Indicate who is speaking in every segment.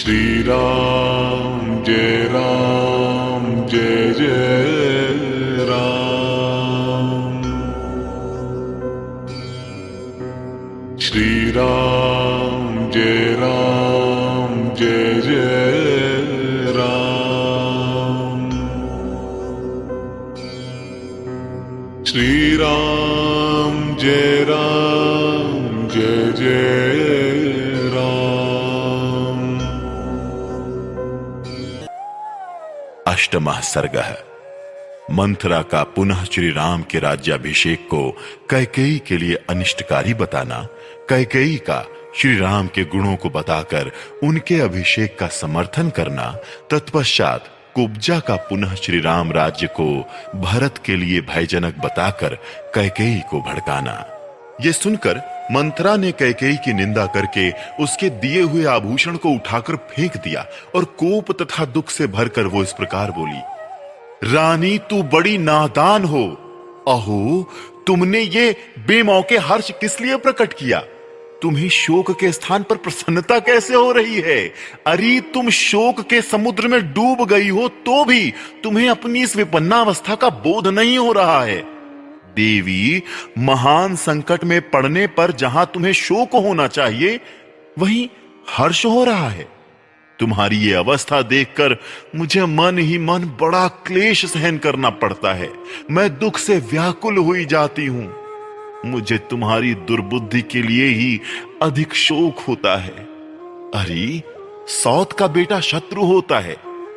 Speaker 1: श्री राम जय राम जय जय राम। श्री राम जय राम जय जय राम। श्री राम जय राम जय जय राम।
Speaker 2: अष्टमः सर्गः। मंथरा का पुनः श्री राम के राज्याभिषेक को कैकेयी के लिए अनिष्टकारी बताना, कैकेयी का श्री राम के गुणों को बताकर उनके अभिषेक का समर्थन करना, तत्पश्चात कुब्जा का पुनः श्री राम राज्य को भरत के लिए भयजनक बताकर कैकेयी को भड़काना। ये सुनकर मंथरा ने कैकेयी की निंदा करके उसके दिए हुए आभूषण को उठाकर फेंक दिया और कोप तथा दुख से भरकर वो इस प्रकार बोली, रानी तू बड़ी नादान हो। अहो, तुमने ये बेमौके हर्ष किस लिए प्रकट किया? तुम्हें शोक के स्थान पर प्रसन्नता कैसे हो रही है? अरे तुम शोक के समुद्र में डूब गई हो तो भी तुम्हें अपनी इस विपन्नावस्था का बोध नहीं हो रहा है। देवी, महान संकट में पड़ने पर जहां तुम्हें शोक होना चाहिए वहीं हर्ष हो रहा है। तुम्हारी ये अवस्था देखकर मुझे मन ही मन बड़ा क्लेश सहन करना पड़ता है। मैं दुख से व्याकुल हुई जाती हूं। मुझे तुम्हारी दुर्बुद्धि के लिए ही अधिक शोक होता है। अरे, सौत का बेटा शत्रु होता है।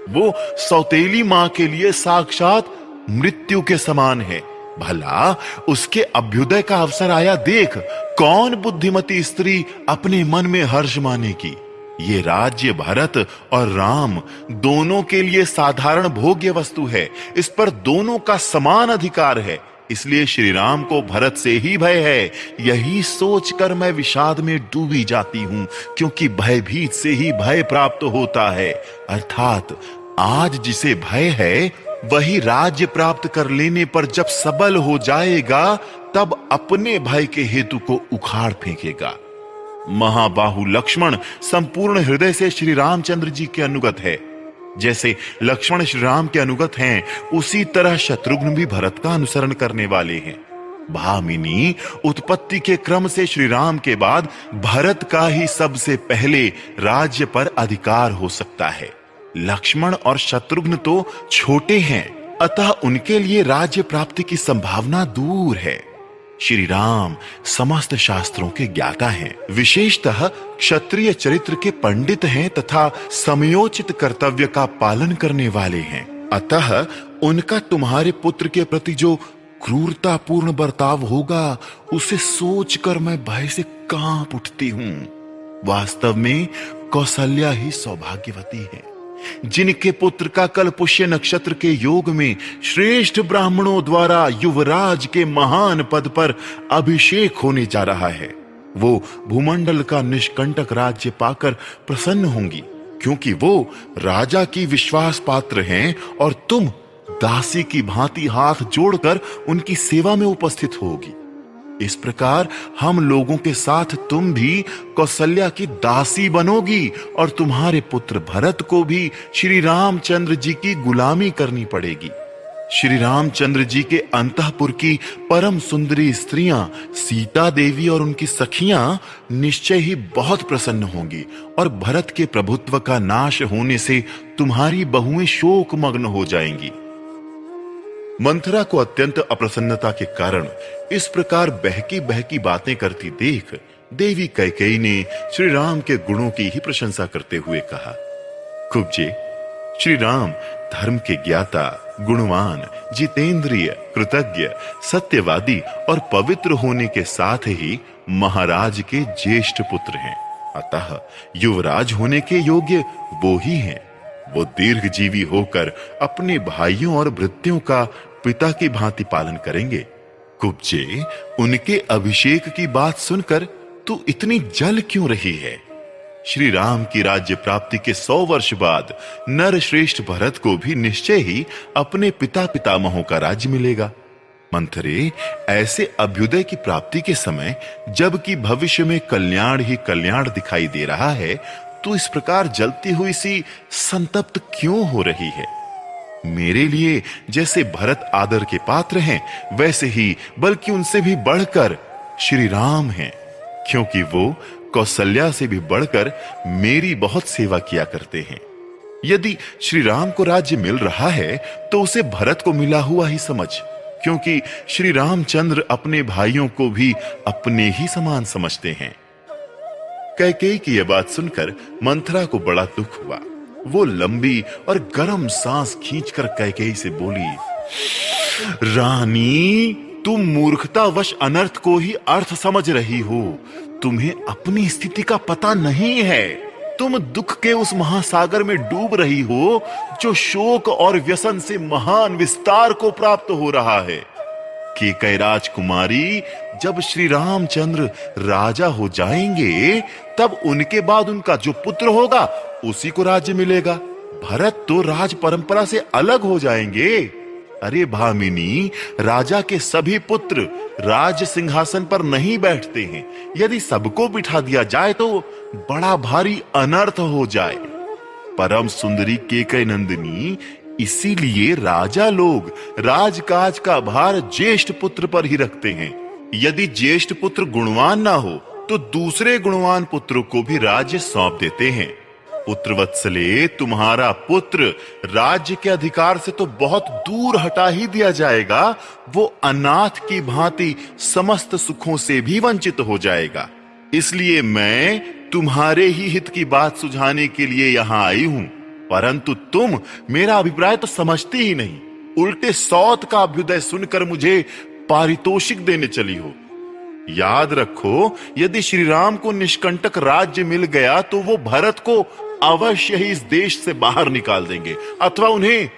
Speaker 2: वो सौतेली मां के लिए साक्षात मृत्यु के समान है। भला उसके अभ्युदय का अवसर आया देख, कौन बुद्धिमती स्त्री अपने मन में हर्ष मानेगी? ये राज्य भरत और राम दोनों के लिए साधारण भोग्य वस्तु है। इस पर दोनों का समान अधिकार है। इसलिए श्री राम को भरत से ही भय है। यही सोचकर मैं विषाद में डूबी जाती हूं, क्योंकि भयभीत से ही भय प्राप्त होता है। अर्थात आज जिसे भय है वही राज्य प्राप्त कर लेने पर जब सबल हो जाएगा तब अपने भय के हेतु को उखाड़ फेंकेगा। महाबाहु लक्ष्मण संपूर्ण हृदय से श्री रामचंद्र जी के अनुगत है। जैसे लक्ष्मण श्री राम के अनुगत हैं, उसी तरह शत्रुघ्न भी भरत का अनुसरण करने वाले हैं। भामिनी, उत्पत्ति के क्रम से श्री राम के बाद भरत का ही सबसे पहले राज्य पर अधिकार हो सकता है। लक्ष्मण और शत्रुघ्न तो छोटे हैं, अतः उनके लिए राज्य प्राप्ति की संभावना दूर है। श्री राम समस्त शास्त्रों के ज्ञाता हैं, विशेषतः क्षत्रिय चरित्र के पंडित हैं तथा समयोचित कर्तव्य का पालन करने वाले हैं। अतः उनका तुम्हारे पुत्र के प्रति जो क्रूरतापूर्ण बर्ताव होगा उसे सोचकर मैं भय से कांप उठती हूं। वास्तव में कौसल्या ही सौभाग्यवती है, जिनके पुत्र का कल पुष्य नक्षत्र के योग में श्रेष्ठ ब्राह्मणों द्वारा युवराज के महान पद पर अभिषेक होने जा रहा है। वो भूमंडल का निष्कंटक राज्य पाकर प्रसन्न होंगी, क्योंकि वो राजा की विश्वास पात्र हैं और तुम दासी की भांति हाथ जोड़कर उनकी सेवा में उपस्थित होगी। इस प्रकार हम लोगों के साथ तुम भी कौसल्या की दासी बनोगी और तुम्हारे पुत्र भरत को भी श्री रामचंद्र जी की गुलामी करनी पड़ेगी। श्री रामचंद्र जी के अंतःपुर की परम सुंदरी स्त्रियां सीता देवी और उनकी सखियां निश्चय ही बहुत प्रसन्न होंगी और भरत के प्रभुत्व का नाश होने से तुम्हारी बहुएं शोक मग्न हो जाएंगी। मंथरा को अत्यंत अप्रसन्नता के कारण इस प्रकार बहकी बहकी बातें करती देख देवी कैकेयी ने श्री राम के गुणों की ही प्रशंसा करते हुए कहा, कुब्जे, श्री राम धर्म के ज्ञाता, गुणवान, जितेंद्रिय, कृतज्ञ, सत्यवादी और पवित्र होने के साथ ही महाराज के ज्येष्ठ पुत्र हैं। अतः युवराज होने के योग्य वो ही हैं। वो दीर्घजीवी होकर अपने भाइयों और भृत्यों का पिता की भांति पालन करेंगे। कुब्जे, उनके अभिषेक की बात सुनकर तू इतनी जल क्यों रही है? श्री राम की राज्य प्राप्ति के 100 वर्ष बाद नर श्रेष्ठ भरत को भी निश्चय ही अपने पिता पितामहों का राज्य मिलेगा। मंथरे, ऐसे अभ्युदय की प्राप्ति के समय जबकि भविष्य में कल्याण ही कल्याण दिखाई दे रहा है, तू इस प्रकार जलती हुई सी संतप्त क्यों हो रही है? मेरे लिए जैसे भरत आदर के पात्र हैं, वैसे ही बल्कि उनसे भी बढ़कर श्री राम हैं, क्योंकि वो कौशल्या से भी बढ़कर मेरी बहुत सेवा किया करते हैं। यदि श्री राम को राज्य मिल रहा है तो उसे भरत को मिला हुआ ही समझ, क्योंकि श्री रामचंद्र अपने भाइयों को भी अपने ही समान समझते हैं। कैकेयी की यह बात सुनकर मंथरा को बड़ा दुख हुआ। वो लंबी और गर्म सांस खींचकर कैकेयी से बोली, रानी, तुम मूर्खतावश अनर्थ को ही अर्थ समझ रही हो। तुम्हें अपनी स्थिति का पता नहीं है। तुम दुख के उस महासागर में डूब रही हो जो शोक और व्यसन से महान विस्तार को प्राप्त हो रहा है। केकई राजकुमारी, जब श्री रामचंद्र राजा हो जाएंगे तब उनके बाद उनका जो पुत्र होगा उसी को राज्य मिलेगा। भरत तो राज परंपरा से अलग हो जाएंगे। अरे भामिनी, राजा के सभी पुत्र राज सिंहासन पर नहीं बैठते हैं। यदि सबको बिठा दिया जाए तो बड़ा भारी अनर्थ हो जाए। परम सुंदरी केकई नंदिनी, इसीलिए राजा लोग राजकाज का भार ज्येष्ठ पुत्र पर ही रखते हैं। यदि ज्येष्ठ पुत्र गुणवान ना हो तो दूसरे गुणवान पुत्रों को भी राज्य सौंप देते हैं। पुत्रवत्सले, तुम्हारा पुत्र राज्य के अधिकार से तो बहुत दूर हटा ही दिया जाएगा, वो अनाथ की भांति समस्त सुखों से भी वंचित हो जाएगा। इसलिए मैं तुम्हारे ही हित की बात सुझाने के लिए यहां आई हूं, परंतु तुम मेरा अभिप्राय तो समझती ही नहीं। उल्टे सौत का अभ्युदय सुनकर मुझे पारितोषिक देने चली हो। याद रखो, यदि श्री राम को निष्कंटक राज्य मिल गया तो वो भरत को अवश्य ही इस देश से बाहर निकाल देंगे अथवा उन्हें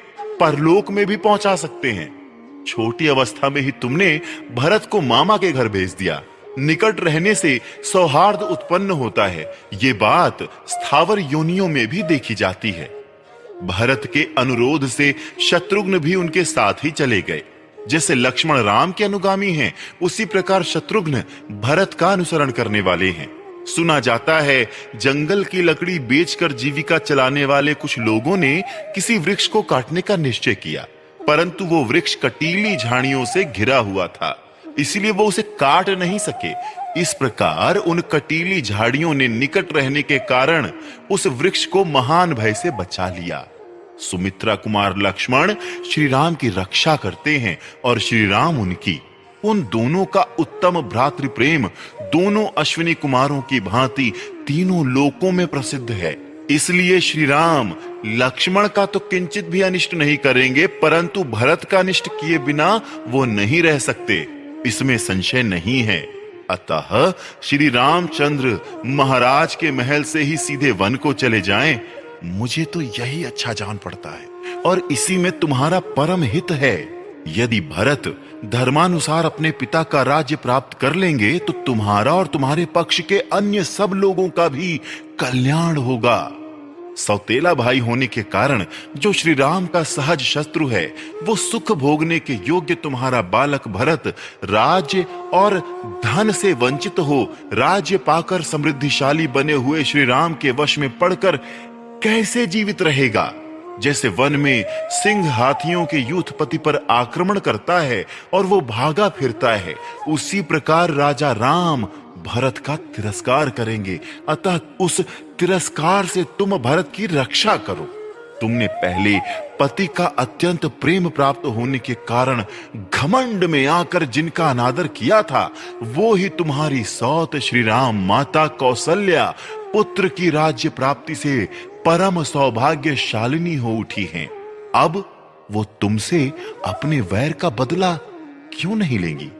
Speaker 2: परलोक में भी पहुंचा सकते हैं। छोटी अवस्था में ही तुमने भरत को मामा के घर भेज दिया। निकट रहने से सौहार्द उत्पन्न होता है, ये बात स्थावर योनियों में भी देखी जाती है। भरत के अनुरोध से शत्रुघ्न भी उनके साथ ही चले गए। जैसे लक्ष्मण राम के अनुगामी हैं, उसी प्रकार शत्रुघ्न भरत का अनुसरण करने वाले हैं। सुना जाता है जंगल की लकड़ी बेचकर जीविका चलाने वाले कुछ लोगों ने किसी वृक्ष को काटने का निश्चय किया, परंतु वो वृक्ष कटीली झाड़ियों से घिरा हुआ था, इसलिए वो उसे काट नहीं सके। इस प्रकार उन कटीली झाड़ियों ने निकट रहने के कारण उस वृक्ष को महान भय से बचा लिया। सुमित्रा कुमार लक्ष्मण श्री राम की रक्षा करते हैं और श्री राम उनकी। उन दोनों का उत्तम भ्रातृ प्रेम दोनों अश्विनी कुमारों की भांति तीनों लोकों में प्रसिद्ध है। इसलिए श्री राम लक्ष्मण का तो किंचित भी अनिष्ट नहीं करेंगे, परंतु भरत का अनिष्ट किए बिना वो नहीं रह सकते, इसमें संशय नहीं है। अतः श्री रामचंद्र महाराज के महल से ही सीधे वन को चले जाएं, मुझे तो यही अच्छा जान पड़ता है और इसी में तुम्हारा परम हित है। यदि भरत धर्मानुसार अपने पिता का राज्य प्राप्त कर लेंगे तो तुम्हारा और तुम्हारे पक्ष के अन्य सब लोगों का भी कल्याण होगा। सौतेला भाई होने के कारण जो श्री राम का सहज शत्रु है, वो सुख भोगने के योग्य तुम्हारा बालक भरत राज्य और धन से वंचित हो राज्य पाकर समृद्धिशाली बने हुए श्री राम के वश में पड़कर कैसे जीवित रहेगा? जैसे वन में सिंह हाथियों के यूथपति पर आक्रमण करता है और वो भागा फिरता है, उसी प्रकार राजा राम भरत का तिरस्कार करेंगे। अतः उस तिरस्कार से तुम भरत की रक्षा करो। तुमने पहले पति का अत्यंत प्रेम प्राप्त होने के कारण घमंड में आकर जिनका अनादर किया था, वो ही तुम्हारी सौत श्री राम माता कौशल्या पुत्र की राज्य प्राप्ति से परम सौभाग्यशालिनी हो उठी हैं। अब वो तुमसे अपने वैर का बदला क्यों नहीं लेंगी?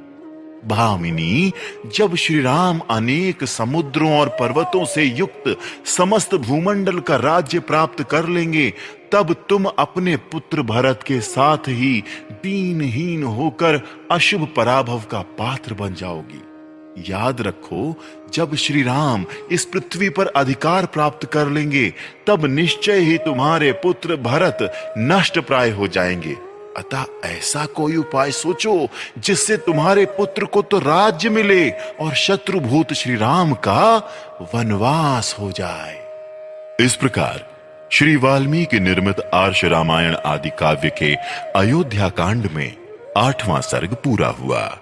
Speaker 2: भामिनी, जब श्री राम अनेक समुद्रों और पर्वतों से युक्त समस्त भूमंडल का राज्य प्राप्त कर लेंगे, तब तुम अपने पुत्र भरत के साथ ही दीनहीन होकर अशुभ पराभव का पात्र बन जाओगी। याद रखो, जब श्री राम इस पृथ्वी पर अधिकार प्राप्त कर लेंगे, तब निश्चय ही तुम्हारे पुत्र भरत नष्ट प्राय हो जाएंगे। अतः ऐसा कोई उपाय सोचो जिससे तुम्हारे पुत्र को तो राज्य मिले और शत्रुभूत श्री राम का वनवास हो जाए। इस प्रकार श्री वाल्मीकि निर्मित आर्ष रामायण आदि काव्य के अयोध्या कांड में 8वां सर्ग पूरा हुआ।